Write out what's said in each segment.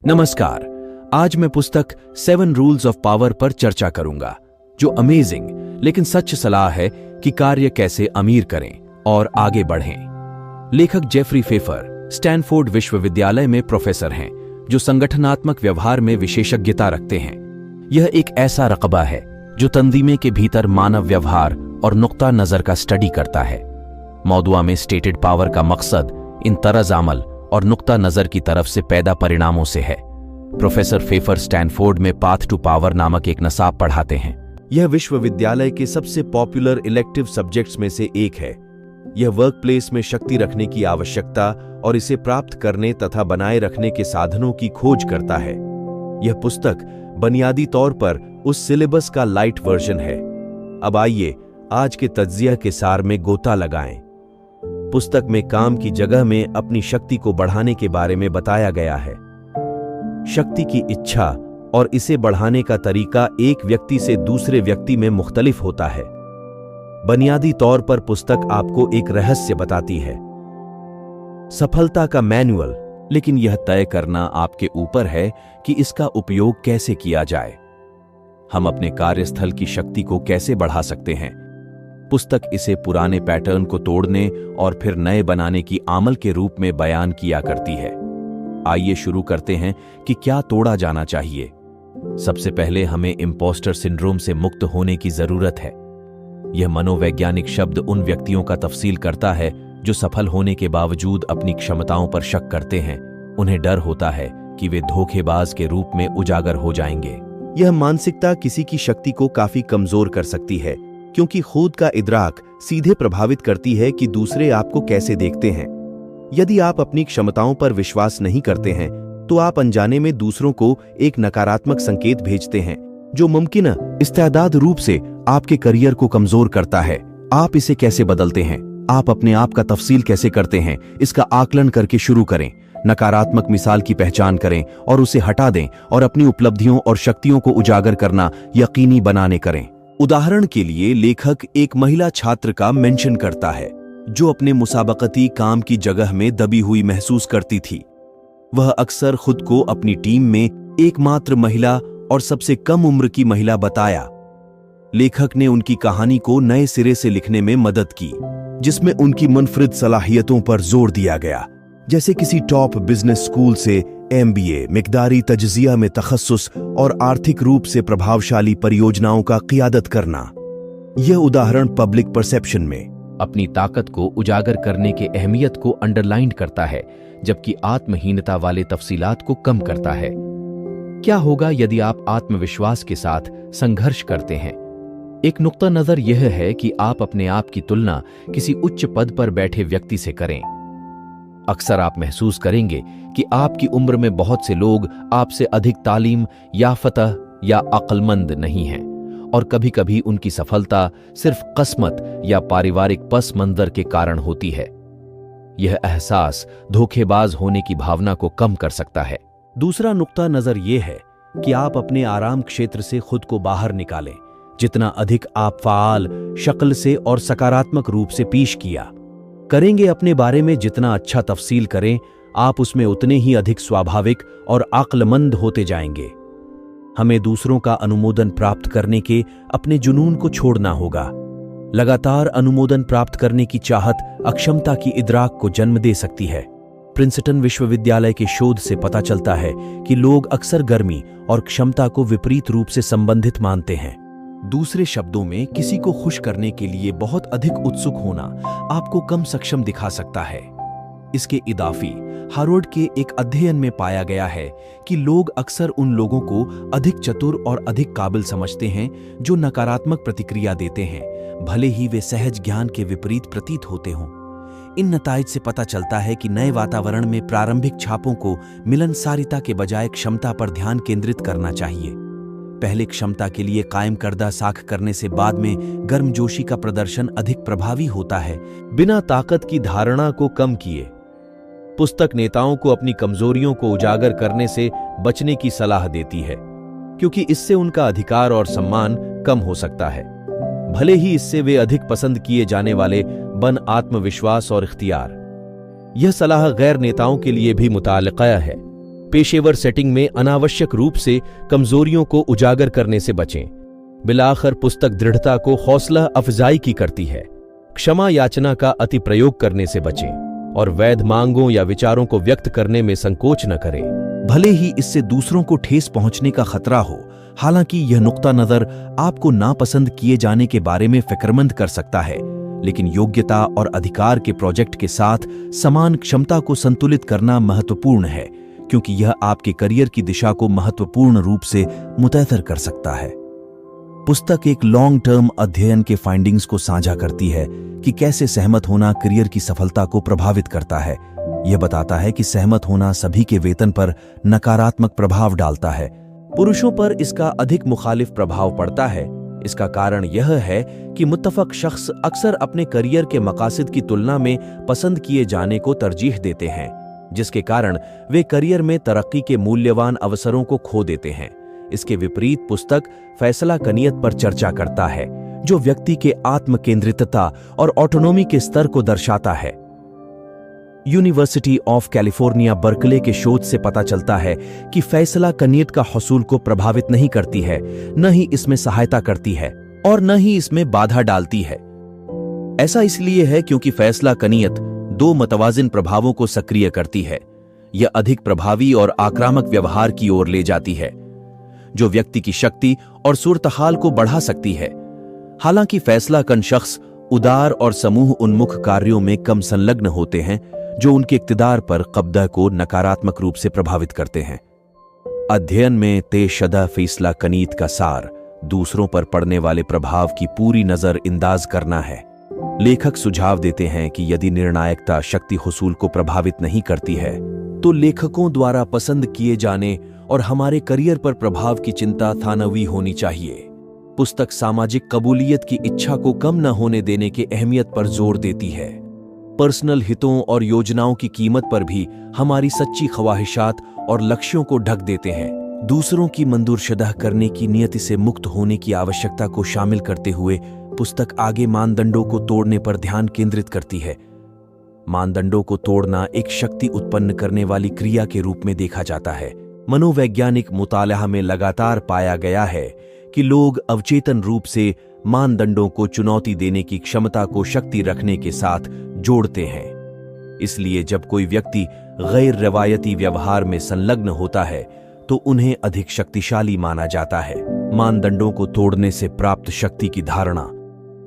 नमस्कार। आज मैं पुस्तक 7 रूल्स ऑफ पावर पर चर्चा करूंगा, जो अमेजिंग लेकिन सच सलाह है कि कार्य कैसे अमीर करें और आगे बढ़ें। लेखक जेफरी फेफर स्टैनफोर्ड विश्वविद्यालय में प्रोफेसर हैं, जो संगठनात्मक व्यवहार में विशेषज्ञता रखते हैं। यह एक ऐसा रकबा है जो तंजीमें के भीतर मानव व्यवहार और नुक्ता नजर का स्टडी करता है। मौदुआ में स्टेटेड पावर का मकसद इन तरज अमल और नुक्ता नजर की तरफ से पैदा परिणामों से है। प्रोफेसर फेफर स्टैनफोर्ड में पाथ टू पावर नामक एक नसाब पढ़ाते हैं। यह विश्वविद्यालय के सबसे पॉपुलर इलेक्टिव सब्जेक्ट्स में से एक है। यह वर्कप्लेस में शक्ति रखने की आवश्यकता और इसे प्राप्त करने तथा बनाए रखने के साधनों की खोज करता है। यह पुस्तक बुनियादी तौर पर उस सिलेबस का लाइट वर्जन है। अब आइए आज के तज्जिया के सार में गोता लगाएं। पुस्तक में काम की जगह में अपनी शक्ति को बढ़ाने के बारे में बताया गया है। शक्ति की इच्छा और इसे बढ़ाने का तरीका एक व्यक्ति से दूसरे व्यक्ति में मुख्तलिफ होता है। बुनियादी तौर पर पुस्तक आपको एक रहस्य बताती है, सफलता का मैनुअल, लेकिन यह तय करना आपके ऊपर है कि इसका उपयोग कैसे किया जाए। हम अपने कार्यस्थल की शक्ति को कैसे बढ़ा सकते हैं। पुस्तक इसे पुराने पैटर्न को तोड़ने और फिर नए बनाने की आमल के रूप में बयान किया करती है। आइए शुरू करते हैं कि क्या तोड़ा जाना चाहिए। सबसे पहले हमें इम्पोस्टर सिंड्रोम से मुक्त होने की जरूरत है। यह मनोवैज्ञानिक शब्द उन व्यक्तियों का तफसील करता है जो सफल होने के बावजूद अपनी क्षमताओं पर शक करते हैं। उन्हें डर होता है कि वे धोखेबाज के रूप में उजागर हो जाएंगे। यह मानसिकता किसी की शक्ति को काफी कमजोर कर सकती है, क्योंकि खुद का इदराक सीधे प्रभावित करती है कि दूसरे आपको कैसे देखते हैं। यदि आप अपनी क्षमताओं पर विश्वास नहीं करते हैं, तो आप अनजाने में दूसरों को एक नकारात्मक संकेत भेजते हैं, जो मुमकिन इस्तेदाद रूप से आपके करियर को कमजोर करता है। आप इसे कैसे बदलते हैं? आप अपने आप का तफसील कैसे करते हैं, इसका आकलन करके शुरू करें। नकारात्मक मिसाल की पहचान करें और उसे हटा दें, और अपनी उपलब्धियों और शक्तियों को उजागर करना यकीनी बनाने करें। उदाहरण के लिए, लेखक एक महिला छात्र का मेंशन करता है जो अपने मुसाबकती काम की जगह में दबी हुई महसूस करती थी। वह अक्सर खुद को अपनी टीम में एकमात्र महिला और सबसे कम उम्र की महिला बताया। लेखक ने उनकी कहानी को नए सिरे से लिखने में मदद की, जिसमें उनकी मुनफरिद सलाहियतों पर जोर दिया गया, जैसे किसी टॉप बिजनेस स्कूल से MBA, मिकदारी तजजिया में तखस्सुस और आर्थिक रूप से प्रभावशाली परियोजनाओं का क़ियादत करना। यह उदाहरण पब्लिक परसेप्शन में अपनी ताकत को उजागर करने के अहमियत को अंडरलाइन करता है, जबकि आत्महीनता वाले तफसीलात को कम करता है। क्या होगा यदि आप आत्मविश्वास के साथ संघर्ष करते हैं? एक नुक्ता नजर यह है कि आप अपने आप की तुलना किसी उच्च पद पर बैठे व्यक्ति से करें। अक्सर आप महसूस करेंगे कि आपकी उम्र में बहुत से लोग आपसे अधिक तालीम याफ्ता या अक्लमंद नहीं हैं, और कभी कभी उनकी सफलता सिर्फ किस्मत या पारिवारिक पस मंजर के कारण होती है। यह एहसास धोखेबाज होने की भावना को कम कर सकता है। दूसरा नुक्ता नजर यह है कि आप अपने आराम क्षेत्र से खुद को बाहर निकालें। जितना अधिक आप फाल शक्ल से और सकारात्मक रूप से पेश किया करेंगे, अपने बारे में जितना अच्छा तफसील करें, आप उसमें उतने ही अधिक स्वाभाविक और अक्लमंद होते जाएंगे। हमें दूसरों का अनुमोदन प्राप्त करने के अपने जुनून को छोड़ना होगा। लगातार अनुमोदन प्राप्त करने की चाहत अक्षमता की इदराक को जन्म दे सकती है। प्रिंसटन विश्वविद्यालय के शोध से पता चलता है कि लोग अक्सर गर्मी और क्षमता को विपरीत रूप से संबंधित मानते हैं। दूसरे शब्दों में, किसी को खुश करने के लिए बहुत अधिक उत्सुक होना आपको कम सक्षम दिखा सकता है। इसके इदाफी हार्वर्ड के एक अध्ययन में पाया गया है कि लोग अक्सर उन लोगों को अधिक चतुर और अधिक काबिल समझते हैं जो नकारात्मक प्रतिक्रिया देते हैं, भले ही वे सहज ज्ञान के विपरीत प्रतीत होते हों। इन नताइज से पता चलता है कि नए वातावरण में प्रारंभिक छापों को मिलनसारिता के बजाय क्षमता पर ध्यान केंद्रित करना चाहिए। पहले क्षमता के लिए कायम करदा साख करने से बाद में गर्मजोशी का प्रदर्शन अधिक प्रभावी होता है, बिना ताकत की धारणा को कम किए। पुस्तक नेताओं को अपनी कमजोरियों को उजागर करने से बचने की सलाह देती है, क्योंकि इससे उनका अधिकार और सम्मान कम हो सकता है, भले ही इससे वे अधिक पसंद किए जाने वाले बन आत्मविश्वास और इख्तियार। यह सलाह गैर नेताओं के लिए भी मुताल्लिक़ा है। पेशेवर सेटिंग में अनावश्यक रूप से कमजोरियों को उजागर करने से बचें। बिलाखिर पुस्तक दृढ़ता को हौसला अफजाई की करती है। क्षमा याचना का अति प्रयोग करने से बचें और वैध मांगों या विचारों को व्यक्त करने में संकोच न करें, भले ही इससे दूसरों को ठेस पहुंचने का खतरा हो। हालांकि यह नुक्ता नजर आपको नापसंद किए जाने के बारे में फिक्रमंद कर सकता है, लेकिन योग्यता और अधिकार के प्रोजेक्ट के साथ समान क्षमता को संतुलित करना महत्वपूर्ण है, क्योंकि यह आपके करियर की दिशा को महत्वपूर्ण रूप से मुतअत्तर कर सकता है। पुस्तक एक लॉन्ग टर्म अध्ययन के फाइंडिंग्स को साझा करती है कि कैसे सहमत होना करियर की सफलता को प्रभावित करता है। यह बताता है कि सहमत होना सभी के वेतन पर नकारात्मक प्रभाव डालता है। पुरुषों पर इसका अधिक मुखालिफ प्रभाव पड़ता है। इसका कारण यह है कि मुत्तफक शख्स अक्सर अपने करियर के मकासद की तुलना में पसंद किए जाने को तरजीह देते हैं, जिसके कारण वे करियर में तरक्की के मूल्यवान अवसरों को खो देते हैं। इसके विपरीत पुस्तक फैसला कनियत पर चर्चा करता है, जो व्यक्ति के आत्म केंद्रितता और ऑटोनॉमी के स्तर को दर्शाता है। यूनिवर्सिटी ऑफ कैलिफोर्निया बर्कले के शोध से पता चलता है कि फैसला कनियत का हसूल को प्रभावित नहीं करती है, न ही इसमें सहायता करती है और न ही इसमें बाधा डालती है। ऐसा इसलिए है क्योंकि फैसला कनियत दो मतवाजिन प्रभावों को सक्रिय करती है। यह अधिक प्रभावी और आक्रामक व्यवहार की ओर ले जाती है, जो व्यक्ति की शक्ति और सूरत-हाल को बढ़ा सकती है। हालांकि फैसला कन शख्स उदार और समूह उन्मुख कार्यों में कम संलग्न होते हैं, जो उनके इक्तिदार पर कब्जा को नकारात्मक रूप से प्रभावित करते हैं। अध्ययन में तेशदा फैसला कनीत का सार दूसरों पर पड़ने वाले प्रभाव की पूरी नजर इंदाज करना है। लेखक सुझाव देते हैं कि यदि निर्णायकता शक्ति हुसूल को प्रभावित नहीं करती है, तो लेखकों द्वारा पसंद किए जाने और हमारे करियर पर प्रभाव की चिंता थानवी होनी चाहिए। पुस्तक सामाजिक कबूलियत की इच्छा को कम न होने देने की अहमियत पर जोर देती है। पर्सनल हितों और योजनाओं की कीमत पर भी हमारी सच्ची ख्वाहिशात और लक्ष्यों को ढक देते हैं। दूसरों की मंजूरशुदा करने की नियति से मुक्त होने की आवश्यकता को शामिल करते हुए पुस्तक आगे मानदंडों को तोड़ने पर ध्यान केंद्रित करती है। मानदंडों को तोड़ना एक शक्ति उत्पन्न करने वाली क्रिया के रूप में देखा जाता है। मनोवैज्ञानिक मुताला में लगातार पाया गया है कि लोग अवचेतन रूप से मानदंडों को चुनौती देने की क्षमता को शक्ति रखने के साथ जोड़ते हैं। इसलिए जब कोई व्यक्ति गैर रवायती व्यवहार में संलग्न होता है, तो उन्हें अधिक शक्तिशाली माना जाता है। मानदंडों को तोड़ने से प्राप्त शक्ति की धारणा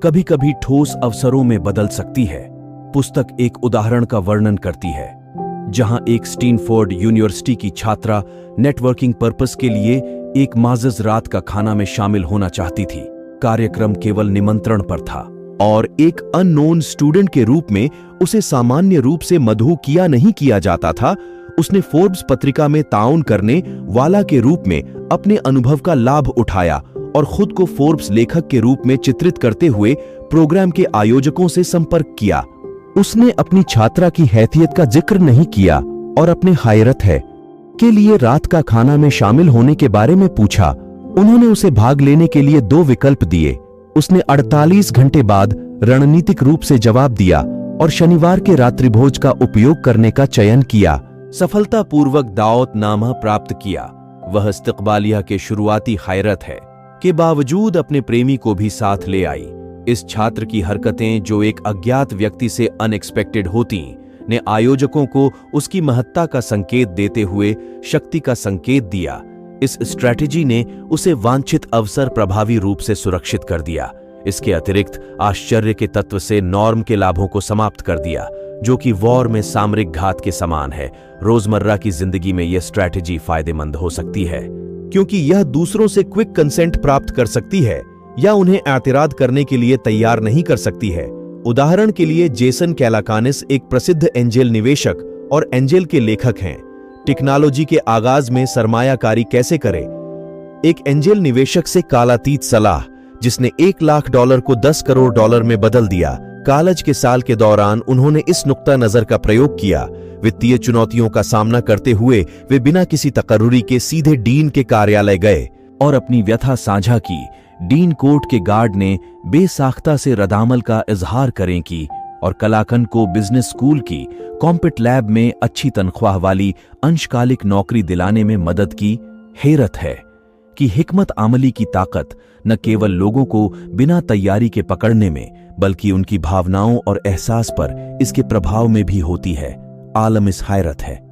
कभी-कभी ठोस अवसरों में बदल सकती है। पुस्तक एक उदाहरण का वर्णन करती है, जहां एक स्टैनफोर्ड यूनिवर्सिटी की छात्रा नेटवर्किंग पर्पस के लिए एक माज़ज़ रात का खाना में शामिल होना चाहती थी। कार्यक्रम केवल निमंत्रण पर था और एक अननोन स्टूडेंट के रूप में उसे सामान्य रूप से मदहू किया नहीं किया जाता था। उसने फोर्ब्स पत्रिका में ताउन करने वाला के रूप में अपने अनुभव का लाभ उठाया और खुद को फोर्ब्स लेखक के रूप में चित्रित करते हुए प्रोग्राम के आयोजकों से संपर्क किया। उसने अपनी छात्रा की हैसियत का जिक्र नहीं किया और अपने हायरत है के लिए रात का खाना में शामिल होने के बारे में पूछा। उन्होंने उसे भाग लेने के लिए 2 विकल्प दिए। उसने 48 घंटे बाद रणनीतिक रूप से जवाब दिया और शनिवार के रात्रिभोज का उपयोग करने का चयन किया। सफलतापूर्वक दावतनामा प्राप्त किया। वह इस्तकबालिया के शुरुआती हायरत है के बावजूद अपने प्रेमी को भी साथ ले आई। इस छात्र की हरकतें, जो एक अज्ञात व्यक्ति से अनएक्सपेक्टेड होती, ने आयोजकों को उसकी महत्ता का संकेत देते हुए शक्ति का संकेत दिया। इस स्ट्रैटेजी ने उसे वांछित अवसर प्रभावी रूप से सुरक्षित कर दिया। इसके अतिरिक्त आश्चर्य के तत्व से नॉर्म के लाभों को समाप्त कर दिया, जो कि वॉर में सामरिक घात के समान है। रोजमर्रा की जिंदगी में यह स्ट्रैटेजी फायदेमंद हो सकती है, क्योंकि यह दूसरों से क्विक कंसेंट प्राप्त कर सकती है या उन्हें एतराद करने के लिए तैयार नहीं कर सकती है। उदाहरण के लिए जेसन कैलाकानिस एक प्रसिद्ध एंजेल निवेशक और एंजेल के लेखक हैं। टेक्नोलॉजी के आगाज में सरमायाकारी कैसे करें, एक एंजेल निवेशक से कालातीत सलाह, जिसने $1 लाख को $10 करोड़ में बदल दिया। कॉलेज के साल के दौरान उन्होंने इस नुक्ता नजर का प्रयोग किया। वित्तीय चुनौतियों का सामना करते हुए वे बिना किसी तकर्रुरी के सीधे डीन के कार्यालय गए और अपनी व्यथा साझा की। डीन कोर्ट के गार्ड ने बेसाख्ता से रद्दामल का इजहार करें की और कलाकंद को बिजनेस स्कूल की कॉम्पिट लैब में अच्छी तनख्वाह वाली अंशकालिक नौकरी दिलाने में मदद की। हैरत है कि हिकमत आमली की ताकत न केवल लोगों को बिना तैयारी के पकड़ने में, बल्कि उनकी भावनाओं और एहसास पर इसके प्रभाव में भी होती है। आलम इस हैरत है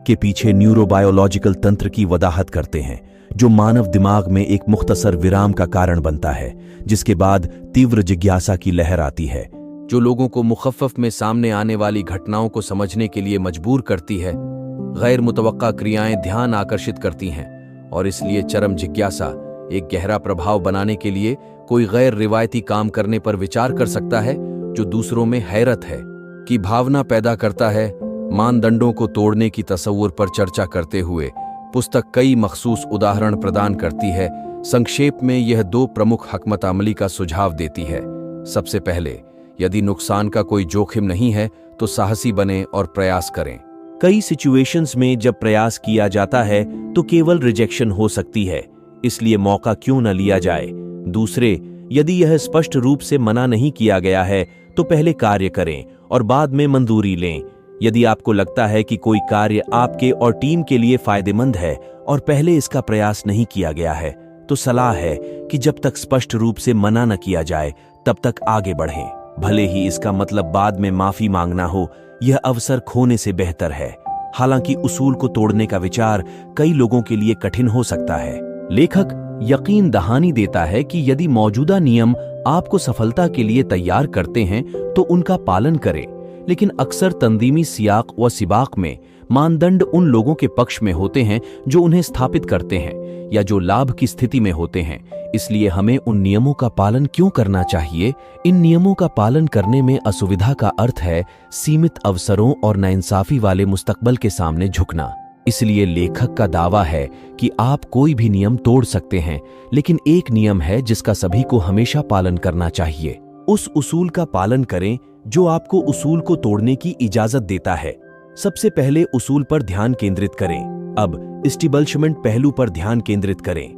के पीछे न्यूरोबायोलॉजिकल तंत्र की वदाहत करते हैं, जो मानव दिमाग में एक मुख्तसर विराम का कारण बनता है, जिसके बाद तीव्र जिज्ञासा की लहर आती है, जो लोगों को मुखफ़्फ़ में सामने आने वाली घटनाओं को समझने के लिए मजबूर करती है। गैर मुतवक्का क्रियाएं ध्यान आकर्षित करती हैं, और इसलिए चरम जिज्ञासा एक गहरा प्रभाव बनाने के लिए कोई गैर रिवायती काम करने पर विचार कर सकता है, जो दूसरों में हैरत है की भावना पैदा करता है। मानदंडों को तोड़ने की तसव्वुर पर चर्चा करते हुए पुस्तक कई मखसूस उदाहरण प्रदान करती है। संक्षेप में यह 2 प्रमुख हिकमत अमली का सुझाव देती है। सबसे पहले, यदि नुकसान का कोई जोखिम नहीं है तो साहसी बने और प्रयास करें। कई सिचुएशंस में जब प्रयास किया जाता है तो केवल रिजेक्शन हो सकती है, इसलिए मौका क्यों न लिया जाए। दूसरे, यदि यह स्पष्ट रूप से मना नहीं किया गया है तो पहले कार्य करें और बाद में मंजूरी लें। यदि आपको लगता है कि कोई कार्य आपके और टीम के लिए फायदेमंद है और पहले इसका प्रयास नहीं किया गया है, तो सलाह है कि जब तक स्पष्ट रूप से मना न किया जाए तब तक आगे बढ़ें। भले ही इसका मतलब बाद में माफी मांगना हो, यह अवसर खोने से बेहतर है। हालांकि उसूल को तोड़ने का विचार कई लोगों के लिए कठिन हो सकता है। लेखक यकीन दहानी देता है कि यदि मौजूदा नियम आपको सफलता के लिए तैयार करते हैं तो उनका पालन करें, लेकिन अक्सर तंजीमी सियाक व सिबाक में मानदंड उन लोगों के पक्ष में होते हैं जो उन्हें स्थापित करते हैं या जो लाभ की स्थिति में होते हैं। इसलिए हमें उन नियमों का पालन क्यों करना चाहिए? इन नियमों का पालन करने में असुविधा का अर्थ है सीमित अवसरों और नाइंसाफी वाले मुस्तकबल के सामने झुकना। इसलिए लेखक का दावा है कि आप कोई भी नियम तोड़ सकते हैं, लेकिन एक नियम है जिसका सभी को हमेशा पालन करना चाहिए। उस उसूल का पालन करें जो आपको उसूल को तोड़ने की इजाजत देता है। सबसे पहले उसूल पर ध्यान केंद्रित करें। अब इस्टेब्लिशमेंट पहलू पर ध्यान केंद्रित करें।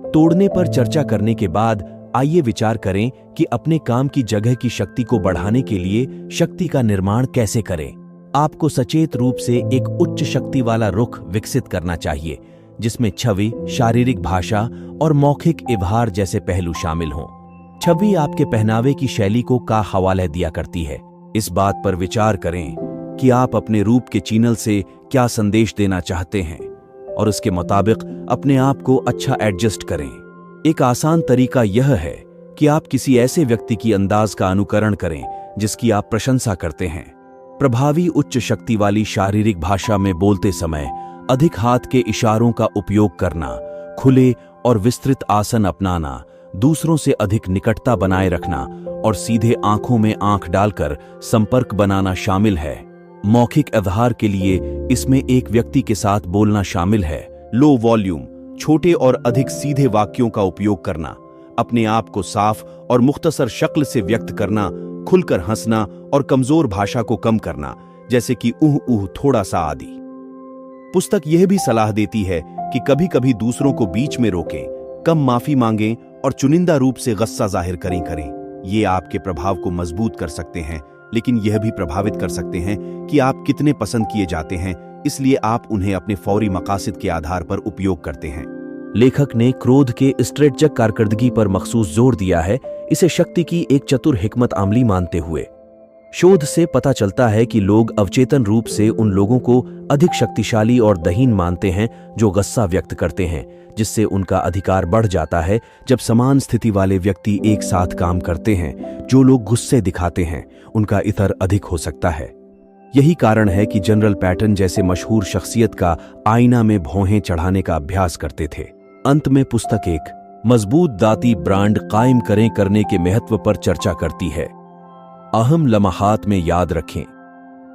तोड़ने पर चर्चा करने के बाद आइए विचार करें कि अपने काम की जगह की शक्ति को बढ़ाने के लिए शक्ति का निर्माण कैसे करें। आपको सचेत रूप से एक उच्च शक्ति वाला रुख विकसित करना चाहिए, जिसमें छवि, शारीरिक भाषा और मौखिक इजहार जैसे पहलू शामिल हों। छवि आपके पहनावे की शैली को का हवाला दिया करती है। इस बात पर विचार करें कि आप अपने रूप के चैनल से क्या संदेश देना चाहते हैं और उसके मुताबिक अपने आप को अच्छा एडजस्ट करें। एक आसान तरीका यह है कि आप किसी ऐसे व्यक्ति की अंदाज का अनुकरण करें जिसकी आप प्रशंसा करते हैं। प्रभावी उच्च शक्ति वाली शारीरिक भाषा में बोलते समय अधिक हाथ के इशारों का उपयोग करना, खुले और विस्तृत आसन अपनाना, दूसरों से अधिक निकटता बनाए रखना और सीधे आंखों में आंख डालकर संपर्क बनाना शामिल है। मौखिक इजहार के लिए इसमें एक व्यक्ति के साथ बोलना शामिल है। लो वॉल्यूम, छोटे और अधिक सीधे वाक्यों का उपयोग करना, अपने आप को साफ और मुख्तसर शक्ल से व्यक्त करना, खुलकर हंसना और कमजोर भाषा को कम करना, जैसे कि ऊह ऊह थोड़ा सा आदि। पुस्तक यह भी सलाह देती है कि कभी कभी दूसरों को बीच में रोकें, कम माफी मांगें और चुनिंदा रूप से गुस्सा जाहिर करें। ये आपके प्रभाव को मजबूत कर सकते हैं, लेकिन यह भी प्रभावित कर सकते हैं कि आप कितने पसंद किए जाते हैं, इसलिए आप उन्हें अपने फौरी मकासद के आधार पर उपयोग करते हैं। लेखक ने क्रोध के स्ट्रेटजक कारकर्दगी पर मखसूस जोर दिया है, इसे शक्ति की एक चतुर हिकमत आमली मानते हुए। शोध से पता चलता है कि लोग अवचेतन रूप से उन लोगों को अधिक शक्तिशाली और दहीन मानते हैं जो गुस्सा व्यक्त करते हैं, जिससे उनका अधिकार बढ़ जाता है। जब समान स्थिति वाले व्यक्ति एक साथ काम करते हैं, जो लोग गुस्से दिखाते हैं उनका इतर अधिक हो सकता है। यही कारण है कि जनरल पैटर्न जैसे मशहूर शख्सियत का आईना में भौहें चढ़ाने का अभ्यास करते थे। अंत में पुस्तक एक मजबूत दाती ब्रांड कायम करने के महत्व पर चर्चा करती है। अहम लम्हात में याद रखें,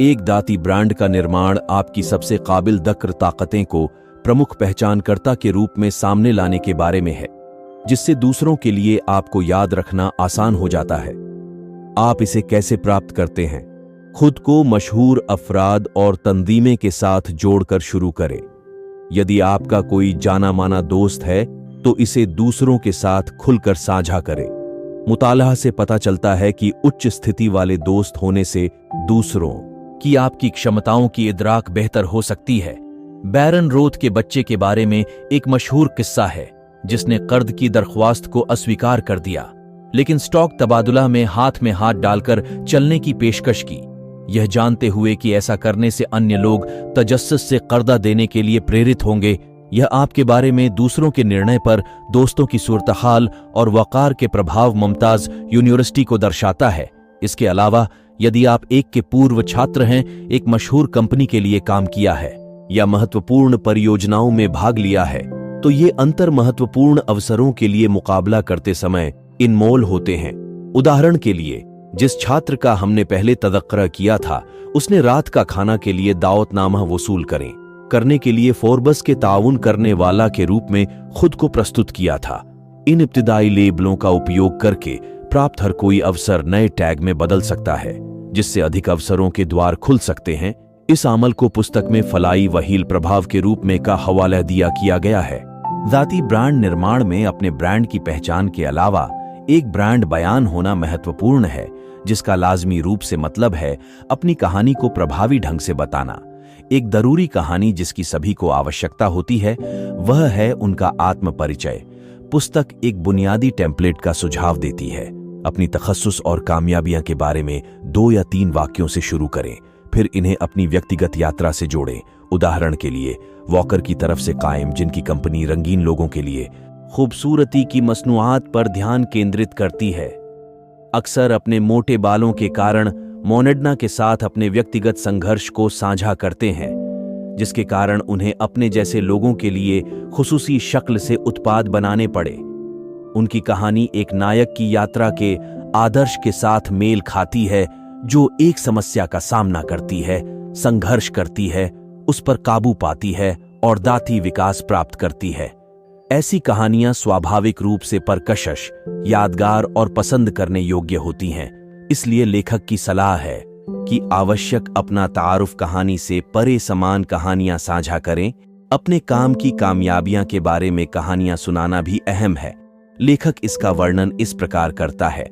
एक दाती ब्रांड का निर्माण आपकी सबसे काबिल दक्र ताकतें को प्रमुख पहचानकर्ता के रूप में सामने लाने के बारे में है, जिससे दूसरों के लिए आपको याद रखना आसान हो जाता है। आप इसे कैसे प्राप्त करते हैं? खुद को मशहूर अफराद और तंजीमें के साथ जोड़कर शुरू करें। यदि आपका कोई जाना माना दोस्त है तो इसे दूसरों के साथ खुलकर साझा करें। मुताला से पता चलता है कि उच्च स्थिति वाले दोस्त होने से दूसरों की आपकी क्षमताओं की इदराक बेहतर हो सकती है। बैरन रोथ के बच्चे के बारे में एक मशहूर किस्सा है जिसने कर्ज की दरख्वास्त को अस्वीकार कर दिया, लेकिन स्टॉक तबादुला में हाथ डालकर चलने की पेशकश की, यह जानते हुए कि ऐसा करने से अन्य लोग तजस्सुस से कर्जा देने के लिए प्रेरित होंगे। यह आपके बारे में दूसरों के निर्णय पर दोस्तों की सूरत-हाल और वक़ार के प्रभाव मुमताज यूनिवर्सिटी को दर्शाता है। इसके अलावा यदि आप एक के पूर्व छात्र हैं, एक मशहूर कंपनी के लिए काम किया है या महत्वपूर्ण परियोजनाओं में भाग लिया है, तो ये अंतर महत्वपूर्ण अवसरों के लिए मुकाबला करते समय इनमोल होते हैं। उदाहरण के लिए, जिस छात्र का हमने पहले तज़क्कुरा किया था, उसने रात का खाना के लिए दावतनामा वसूल करने के लिए फोर्ब्स के ताउन करने वाला के रूप में खुद को प्रस्तुत किया था। इन इब्तिदाई लेबलों का उपयोग करके प्राप्त हर कोई अवसर नए टैग में बदल सकता है, जिससे अधिक अवसरों के द्वार खुल सकते हैं। इस अमल को पुस्तक में फलाई वहील प्रभाव के रूप में का हवाला किया गया है। जाती ब्रांड निर्माण में अपने ब्रांड की पहचान के अलावा एक ब्रांड बयान होना महत्वपूर्ण है, जिसका लाजमी रूप से मतलब है अपनी कहानी को प्रभावी ढंग से बताना। एक जरूरी कहानी जिसकी सभी को आवश्यकता होती है, वह है उनका आत्म परिचय। पुस्तक एक बुनियादी टेम्पलेट का सुझाव देती है। अपनी तखस्सुस और कामयाबियां के बारे में 2 या 3 वाक्यों से शुरू करें, फिर इन्हें अपनी व्यक्तिगत यात्रा से जोड़ें। उदाहरण के लिए, वॉकर की तरफ से कायम, जिनकी कंपनी रंगीन लोगों के लिए खूबसूरती की मसनूआत पर ध्यान केंद्रित करती है, अक्सर अपने मोटे बालों के कारण मोनेडना के साथ अपने व्यक्तिगत संघर्ष को साझा करते हैं, जिसके कारण उन्हें अपने जैसे लोगों के लिए खुसूसी शक्ल से उत्पाद बनाने पड़े। उनकी कहानी एक नायक की यात्रा के आदर्श के साथ मेल खाती है, जो एक समस्या का सामना करती है, संघर्ष करती है, उस पर काबू पाती है और दाती विकास प्राप्त करती है। ऐसी कहानियां स्वाभाविक रूप से परकशश, यादगार और पसंद करने योग्य होती हैं। इसलिए लेखक की सलाह है कि आवश्यक अपना तारुफ कहानी से परे समान कहानियां साझा करें। अपने काम की कामयाबियां के बारे में कहानियां सुनाना भी अहम है। लेखक इसका वर्णन इस प्रकार करता है: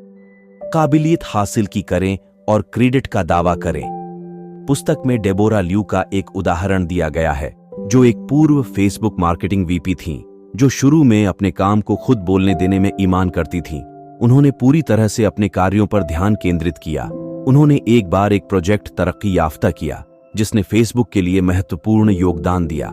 काबिलियत हासिल की करें और क्रेडिट का दावा करें। पुस्तक में डेबोरा ल्यू का एक उदाहरण दिया गया है, जो एक पूर्व फेसबुक मार्केटिंग वीपी थीं, जो शुरू में अपने काम को खुद बोलने देने में ईमान करती थीं। उन्होंने पूरी तरह से अपने कार्यों पर ध्यान केंद्रित किया। उन्होंने एक बार एक प्रोजेक्ट तरक्की याफ्ता किया, जिसने फेसबुक के लिए महत्वपूर्ण योगदान दिया,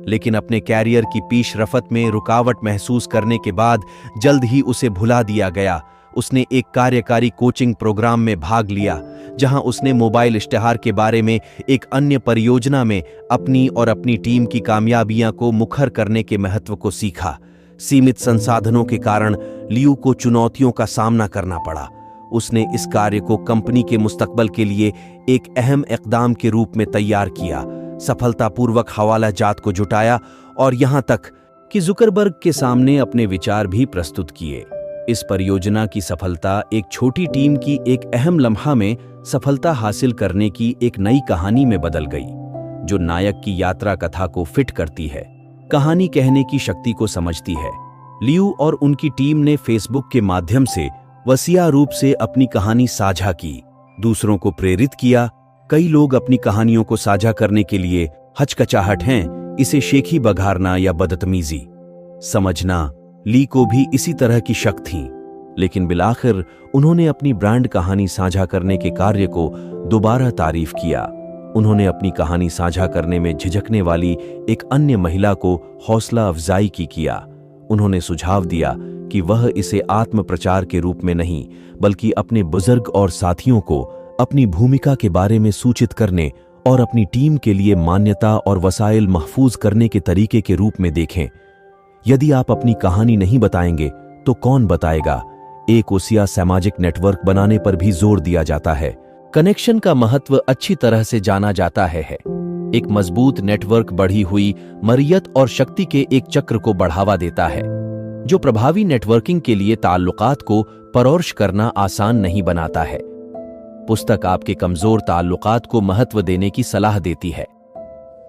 लेकिन अपने कैरियर की पीशरफ्त में रुकावट महसूस करने के बाद जल्द ही उसे भुला दिया गया। उसने एक कार्यकारी कोचिंग प्रोग्राम में भाग लिया, जहां उसने मोबाइल इश्तिहार के बारे में एक अन्य परियोजना में अपनी और अपनी टीम की कामयाबियां को मुखर करने के महत्व को सीखा। सीमित संसाधनों के कारण लियू को चुनौतियों का सामना करना पड़ा। उसने इस कार्य को कंपनी के मुस्तकबल के लिए एक अहम इक़दाम के रूप में तैयार किया, सफलतापूर्वक हवाला जात को जुटाया और यहां तक कि जुकरबर्ग के सामने अपने विचार भी प्रस्तुत किए। इस परियोजना की सफलता एक छोटी टीम की एक अहम लम्हा में सफलता हासिल करने की एक नई कहानी में बदल गई, जो नायक की यात्रा कथा को फिट करती है, कहानी कहने की शक्ति को समझती है। लियू और उनकी टीम ने फेसबुक के माध्यम से वसीया रूप से अपनी कहानी साझा की, दूसरों को प्रेरित किया। कई लोग अपनी कहानियों को साझा करने के लिए हचकचाहट हैं, इसे शेखी बघारना या बदतमीजी समझना। ली को भी इसी तरह की शक थी, लेकिन बिलाखिर उन्होंने अपनी ब्रांड कहानी साझा करने के कार्य को दोबारा तारीफ किया। उन्होंने अपनी कहानी साझा करने में झिझकने वाली एक अन्य महिला को हौसला अफजाई किया। उन्होंने सुझाव दिया कि वह इसे आत्म प्रचार के रूप में नहीं, बल्कि अपने बुजुर्ग और साथियों को अपनी भूमिका के बारे में सूचित करने और अपनी टीम के लिए मान्यता और वसाइल महफूज करने के तरीके के रूप में देखें। यदि आप अपनी कहानी नहीं बताएंगे तो कौन बताएगा? एक ओसिया सामाजिक नेटवर्क बनाने पर भी जोर दिया जाता है। कनेक्शन का महत्व अच्छी तरह से जाना जाता है। एक मजबूत नेटवर्क बढ़ी हुई मरियत और शक्ति के एक चक्र को बढ़ावा देता है, जो प्रभावी नेटवर्किंग के लिए ताल्लुकात को परोर्श करना आसान नहीं बनाता है। पुस्तक आपके कमजोर ताल्लुकात को महत्व देने की सलाह देती है।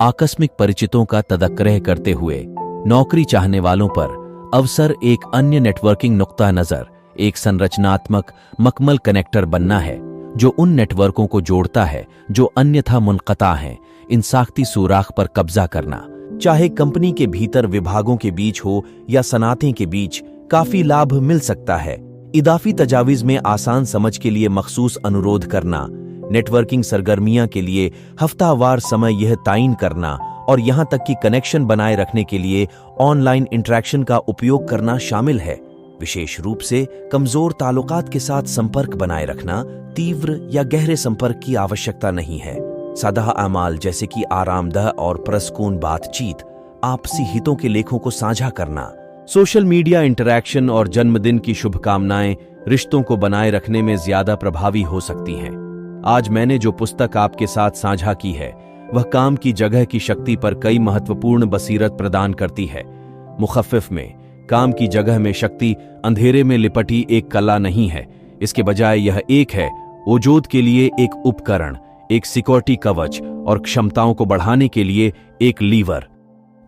आकस्मिक परिचितों का तदक्कुर करते हुए नौकरी चाहने वालों पर अवसर एक अन्य नेटवर्किंग नुक्ता नजर, एक संरचनात्मक मकमल कनेक्टर बनना है जो उन नेटवर्कों को जोड़ता है जो अन्यथा मुनक़ता हैं। इन साख्ती सुराख पर कब्जा करना, चाहे कंपनी के भीतर विभागों के बीच हो या सनातें के बीच, काफी लाभ मिल सकता है। इदाफी तजावीज़ में आसान समझ के लिए मखसूस अनुरोध करना, नेटवर्किंग सरगर्मियां के लिए हफ्तावार समय यह तायीन करना और यहां तक कि कनेक्शन बनाए रखने के लिए ऑनलाइन इंटरेक्शन का उपयोग करना शामिल है। विशेष रूप से कमजोर ताल्लुकात के साथ संपर्क बनाए रखना, तीव्र या गहरे संपर्क की आवश्यकता नहीं है। सादा अमाल जैसे कि आरामदह और पुरस्कून बातचीत, आपसी हितों के लेखों को साझा करना, सोशल मीडिया इंटरैक्शन और जन्मदिन की शुभकामनाएं रिश्तों को बनाए रखने में ज्यादा प्रभावी हो सकती हैं। आज मैंने जो पुस्तक आपके साथ साझा की है वह काम की जगह की शक्ति पर कई महत्वपूर्ण बसीरत प्रदान करती है। मुखफ़िफ में, काम की जगह में शक्ति अंधेरे में लिपटी एक कला नहीं है, इसके बजाय यह एक है वजूद के लिए एक उपकरण, एक सिक्योरिटी कवच और क्षमताओं को बढ़ाने के लिए एक लीवर।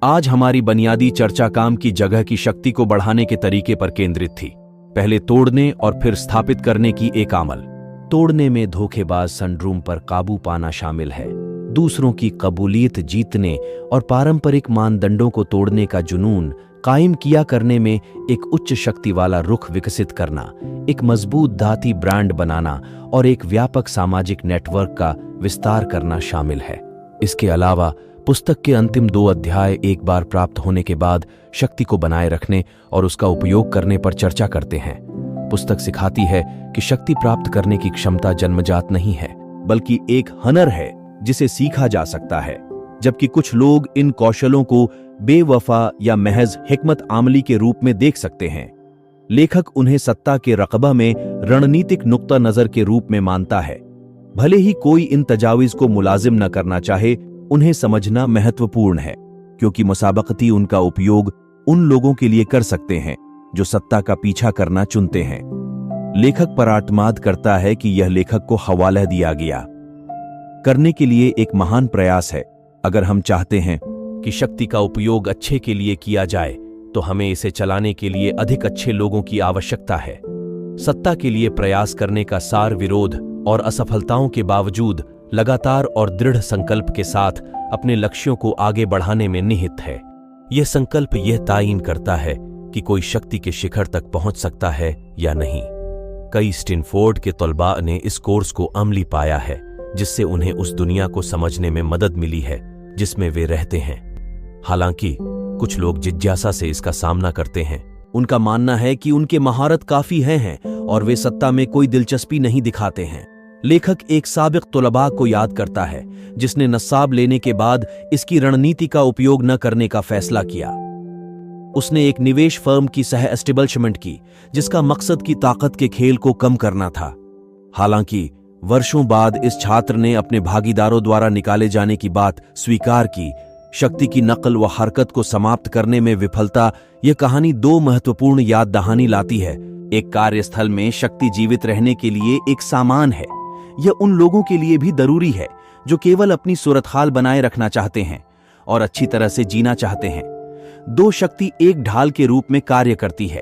आज हमारी बुनियादी चर्चा काम की जगह की शक्ति को बढ़ाने के तरीके पर केंद्रित थी। पहले तोड़ने और फिर स्थापित करने की एक अमल। तोड़ने में धोखेबाज सिंड्रोम पर काबू पाना शामिल है, दूसरों की कबूलियत जीतने और पारंपरिक मानदंडों को तोड़ने का जुनून कायम किया करने में एक उच्च शक्ति वाला रुख विकसित करना, एक मजबूत धाती ब्रांड बनाना और एक व्यापक सामाजिक नेटवर्क का विस्तार करना शामिल है। इसके अलावा पुस्तक के अंतिम 2 अध्याय एक बार प्राप्त होने के बाद शक्ति को बनाए रखने और उसका उपयोग करने पर चर्चा करते हैं। पुस्तक सिखाती है कि शक्ति प्राप्त करने की क्षमता जन्मजात नहीं है, बल्कि एक हनर है जिसे सीखा जा सकता है। जबकि कुछ लोग इन कौशलों को बेवफा या महज हिकमत आमली के रूप में देख सकते हैं। लेखक उन्हें सत्ता के रकबा में रणनीतिक नुक्ता नजर के रूप में मानता है। भले ही कोई इन तजावीज को मुलाजिम न करना चाहे, उन्हें समझना महत्वपूर्ण है, क्योंकि मुसाबकती उनका उपयोग उन लोगों के लिए कर सकते हैं जो सत्ता का पीछा करना चुनते हैं। लेखक पर आत्माद करता है कि यह लेखक को हवाला दिया गया करने के लिए एक महान प्रयास है। अगर हम चाहते हैं कि शक्ति का उपयोग अच्छे के लिए किया जाए, तो हमें इसे चलाने के लिए अधिक अच्छे लोगों की आवश्यकता है। सत्ता के लिए प्रयास करने का सार विरोध और असफलताओं के बावजूद लगातार और दृढ़ संकल्प के साथ अपने लक्ष्यों को आगे बढ़ाने में निहित है। यह संकल्प यह तायीन करता है कि कोई शक्ति के शिखर तक पहुंच सकता है या नहीं। कई स्टैनफोर्ड के तलबा ने इस कोर्स को अमली पाया है, जिससे उन्हें उस दुनिया को समझने में मदद मिली है जिसमें वे रहते हैं। हालांकि कुछ लोग जिज्ञासा से इसका सामना करते हैं। उनका मानना है कि उनके महारत काफी हैं और वे सत्ता में कोई दिलचस्पी नहीं दिखाते हैं। लेखक एक साबिक तलबा को याद करता है जिसने नसाब लेने के बाद इसकी रणनीति का उपयोग न करने का फैसला किया। उसने एक निवेश फर्म की सह एस्टेब्लिशमेंट की जिसका मकसद की ताकत के खेल को कम करना था। हालांकि वर्षों बाद इस छात्र ने अपने भागीदारों द्वारा निकाले जाने की बात स्वीकार की। शक्ति की नकल व हरकत को समाप्त करने में विफलता, यह कहानी 2 महत्वपूर्ण याद दहानी लाती है। एक कार्यस्थल में शक्ति जीवित रहने के लिए एक सामान है। यह उन लोगों के लिए भी जरूरी है जो केवल अपनी सूरत-हाल बनाए रखना चाहते हैं और अच्छी तरह से जीना चाहते हैं। 2 शक्ति एक ढाल के रूप में कार्य करती है।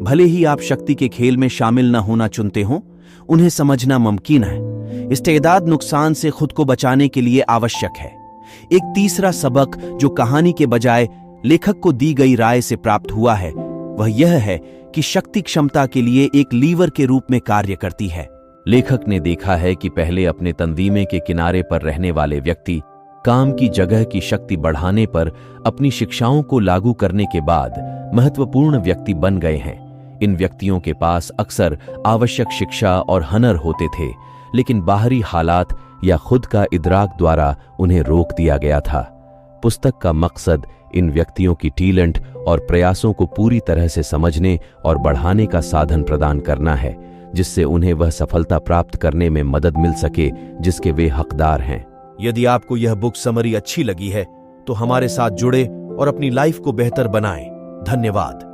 भले ही आप शक्ति के खेल में शामिल न होना चुनते हो, उन्हें समझना मुमकिन है। इस्तेदाद नुकसान से खुद को बचाने के लिए आवश्यक है। एक तीसरा सबक जो कहानी के बजाय लेखक को दी गई राय से प्राप्त हुआ है, वह यह है कि शक्ति क्षमता के लिए एक लीवर के रूप में कार्य करती है। लेखक ने देखा है कि पहले अपने तंजीमे के किनारे पर रहने वाले व्यक्ति काम की जगह की शक्ति बढ़ाने पर अपनी शिक्षाओं को लागू करने के बाद महत्वपूर्ण व्यक्ति बन गए हैं। इन व्यक्तियों के पास अक्सर आवश्यक शिक्षा और हनर होते थे, लेकिन बाहरी हालात या खुद का इदराक द्वारा उन्हें रोक दिया गया था। पुस्तक का मकसद इन व्यक्तियों की टैलेंट और प्रयासों को पूरी तरह से समझने और बढ़ाने का साधन प्रदान करना है, जिससे उन्हें वह सफलता प्राप्त करने में मदद मिल सके जिसके वे हकदार हैं। यदि आपको यह बुक समरी अच्छी लगी है तो हमारे साथ जुड़े और अपनी लाइफ को बेहतर बनाएं। धन्यवाद।